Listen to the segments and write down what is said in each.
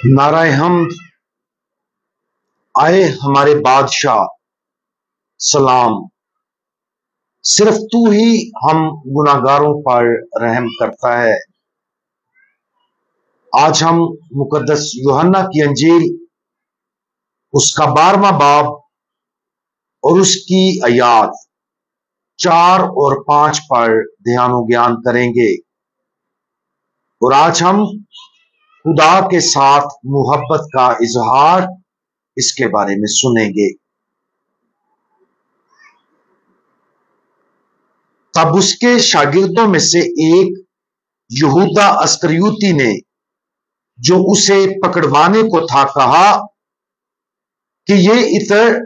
नाराए हमद, आए हमारे बादशाह, सलाम। सिर्फ तू ही हम गुनाहगारों पर रहम करता है। आज हम मुकद्दस यूहन्ना की अंजील, उसका 12वां बाब और उसकी आयात 4 और 5 पर ध्यान व ज्ञान करेंगे। और आज हम खुदा के साथ मोहब्बत का इजहार इसके बारे में सुनेंगे। तब उसके शागिर्दों में से एक यहूदा अस्करियोती ने, जो उसे पकड़वाने को था, कहा कि ये इत्र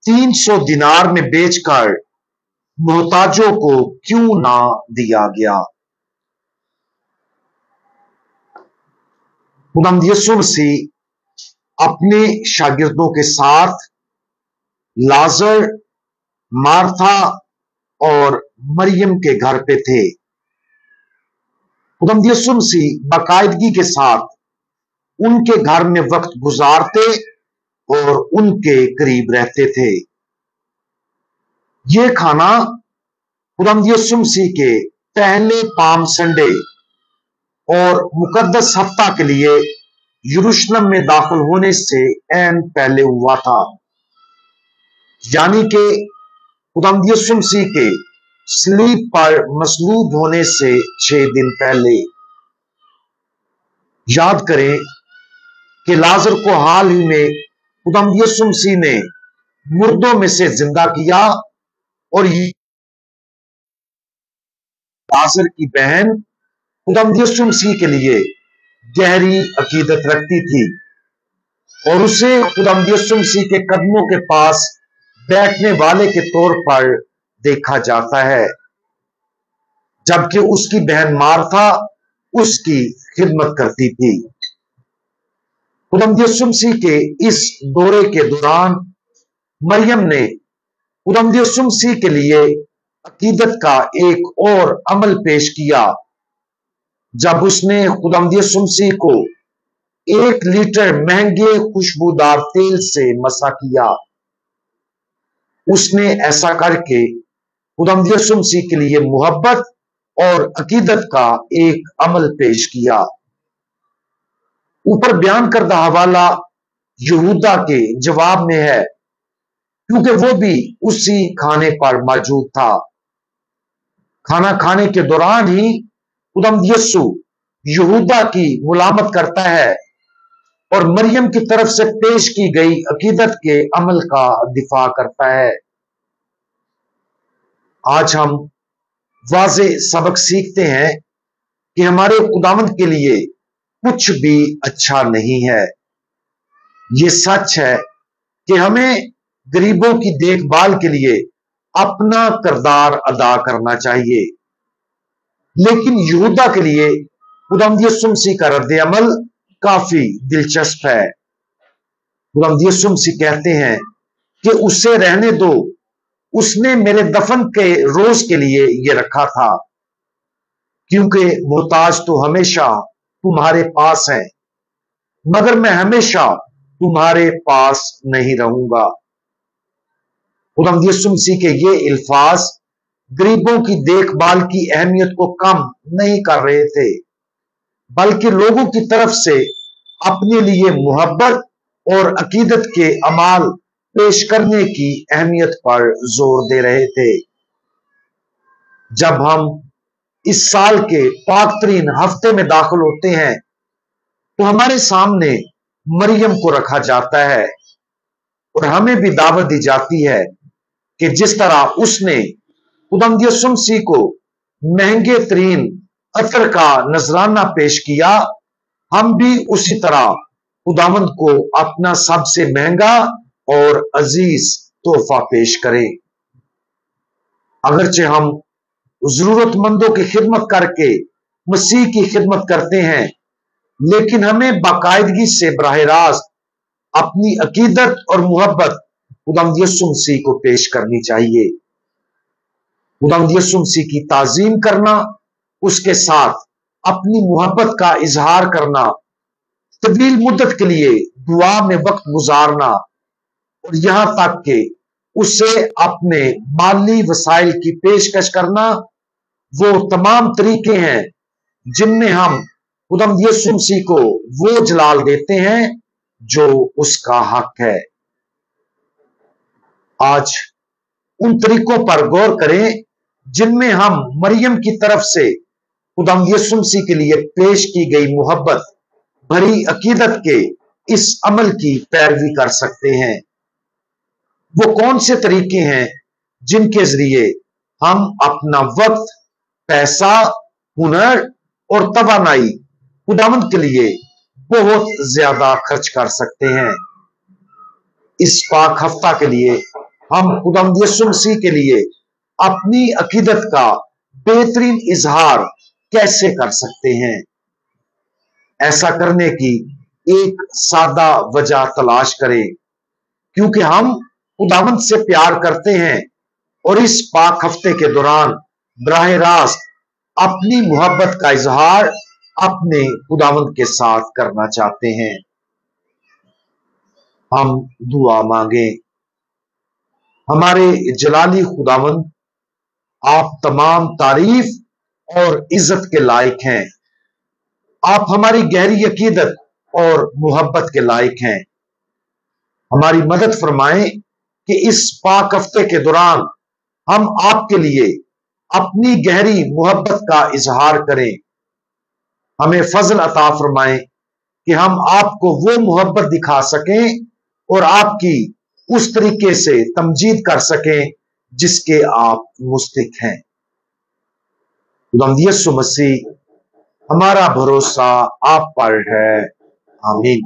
300 दिनार में बेचकर मोहताजों को क्यों ना दिया गया। खुदावंद यीशु मसीह अपने शागिर्दों के साथ लाजर, मार्था और मरियम के घर पे थे। खुदावंद यीशु मसीह बाकायदगी के साथ उनके घर में वक्त गुजारते और उनके करीब रहते थे। ये खाना खुदावंद यीशु मसीह के पहले पाम संडे और मुकद्दस हफ्ता के लिए यरूशलेम में दाखिल होने से ऐन पहले हुआ था, यानी कि खुदावंद यीशु मसीह के सलीब पर मसलूब होने से 6 दिन पहले। याद करें कि लाजर को हाल ही में खुदावंद यीशु मसीह ने मुर्दों में से जिंदा किया और लाजर की बहन खुदावंद यीशु मसीह के लिए गहरी अकीदत रखती थी और उसे खुदावंद यीशु मसीह के कदमों के पास बैठने वाले के तौर पर देखा जाता है, जबकि उसकी बहन मार्था उसकी खिदमत करती थी। खुदावंद यीशु मसीह के इस दौरे के दौरान मरियम ने खुदावंद यीशु मसीह के लिए अकीदत का एक और अमल पेश किया, जब उसने खुदावंद यीशु मसीह को 1 लीटर महंगे खुशबूदार तेल से मसा किया। उसने ऐसा करके खुदावंद यीशु मसीह के लिए मोहब्बत और अकीदत का एक अमल पेश किया। ऊपर बयान करदा हवाला यहूदा के जवाब में है, क्योंकि वो भी उसी खाने पर मौजूद था। खाना खाने के दौरान ही खुदावंद यीशु यहूदा की मुलामत करता है और मरियम की तरफ से पेश की गई अकीदत के अमल का दिफा करता है। आज हम वाज़े सबक सीखते हैं कि हमारे खुदावंद के लिए कुछ भी अच्छा नहीं है। ये सच है कि हमें गरीबों की देखभाल के लिए अपना किरदार अदा करना चाहिए, लेकिन यहूदा के लिए खुदावंद यीशु मसीह का रद्द अमल काफी दिलचस्प है। खुदावंद यीशु मसीह कहते हैं कि उसे रहने दो, उसने मेरे दफन के रोज के लिए ये रखा था, क्योंकि मोहताज तो हमेशा तुम्हारे पास है, मगर मैं हमेशा तुम्हारे पास नहीं रहूंगा। खुदावंद यीशु मसीह के ये अल्फाज गरीबों की देखभाल की अहमियत को कम नहीं कर रहे थे, बल्कि लोगों की तरफ से अपने लिए मोहब्बत और अकीदत के अमाल पेश करने की अहमियत पर जोर दे रहे थे। जब हम इस साल के पाकतरीन हफ्ते में दाखिल होते हैं, तो हमारे सामने मरियम को रखा जाता है और हमें भी दावत दी जाती है कि जिस तरह उसने खुदावंद यीशु मसीह को महंगे तरीन अतर का नजराना पेश किया, हम भी उसी तरह खुदावंद को अपना सबसे महंगा और अजीज तोहफा पेश करें। अगरचे हम जरूरतमंदों की खिदमत करके मसीह की खिदमत करते हैं, लेकिन हमें बाकायदगी से बराह रास्त अपनी अकीदत और मोहब्बत खुदावंद यीशु मसीह को पेश करनी चाहिए। खुदावंद यीशु मसीह की ताजीम करना, उसके साथ अपनी मोहब्बत का इजहार करना तवील मुद्दत के लिए दुआ में वक्त गुजारना और यहां तक कि उसे अपने माली वसाइल की पेशकश करना, वो तमाम तरीके हैं जिनमें हम खुदावंद यीशु मसीह को वो जलाल देते हैं जो उसका हक है। आज उन तरीकों पर गौर करें जिनमें हम मरियम की तरफ से खुदावंद यीशु मसीह के लिए पेश की गई मोहब्बत भरी अकीदत के इस अमल की पैरवी कर सकते हैं। वो कौन से तरीके हैं जिनके जरिए हम अपना वक्त, पैसा, हुनर और तवानाई खुदावंद के लिए बहुत ज्यादा खर्च कर सकते हैं। इस पाक हफ्ता के लिए हम खुदावंद यीशु मसीह के लिए अपनी अकीदत का बेहतरीन इजहार कैसे कर सकते हैं? ऐसा करने की एक सादा वजह तलाश करें, क्योंकि हम खुदावंद से प्यार करते हैं और इस पाक हफ्ते के दौरान बराह रास्त अपनी मोहब्बत का इजहार अपने खुदावंद के साथ करना चाहते हैं। हम दुआ मांगे। हमारे जलाली खुदावंद, आप तमाम तारीफ और इज्जत के लायक हैं। आप हमारी गहरी अकीदत और मोहब्बत के लायक हैं। हमारी मदद फरमाएं कि इस पाक हफ्ते के दौरान हम आपके लिए अपनी गहरी मोहब्बत का इजहार करें। हमें फजल अता फरमाएं कि हम आपको वो मोहब्बत दिखा सकें और आपकी उस तरीके से तमजीद कर सकें जिसके आप मुस्तहिक हैं। खुदावंद यीशु मसीह, हमारा भरोसा आप पर है। आमीन।